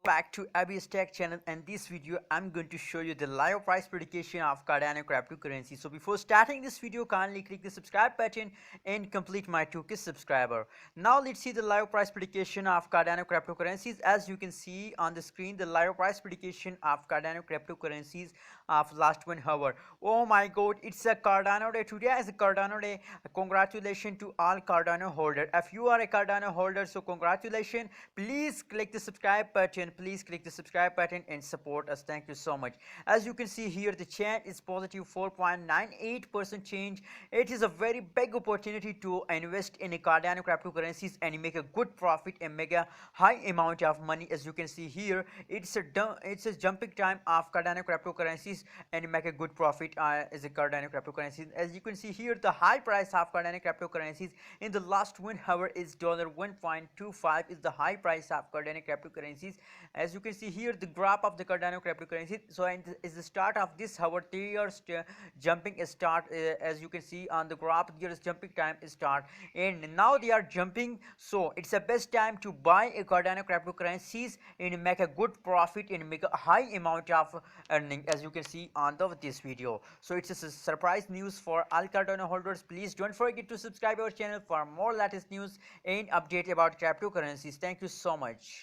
Back to Abby's Tech channel, and this video I'm going to show you the live price prediction of Cardano cryptocurrency. So before starting this video, kindly click the subscribe button and complete my 2K subscriber. Now let's see the live price prediction of Cardano cryptocurrencies. As you can see on the screen, the live price prediction of Cardano cryptocurrencies of last 1 hour. Oh my god, it's a Cardano day. Today is a Cardano day. Congratulations to all Cardano holder. If you are a Cardano holder, so congratulations. Please click the subscribe button. Please click the subscribe button and support us. Thank you so much. As you can see here, the chart is positive 4.98% change. It is a very big opportunity to invest in a Cardano cryptocurrencies and make a good profit and make a high amount of money. As you can see here, it's a jumping time of Cardano cryptocurrencies and make a good profit as a Cardano cryptocurrencies. As you can see here, the high price of Cardano cryptocurrencies in the last 1 hour is $1.25 is the high price of Cardano cryptocurrencies. As you can see here, the graph of the Cardano cryptocurrency. So is the start of this hour, they are jumping start. As you can see on the graph, there is jumping time start, and now they are jumping. So it's the best time to buy a Cardano cryptocurrencies and make a good profit and make a high amount of earning, as you can see on this video. So it's a surprise news for all Cardano holders. Please don't forget to subscribe our channel for more latest news and update about cryptocurrencies. Thank you so much.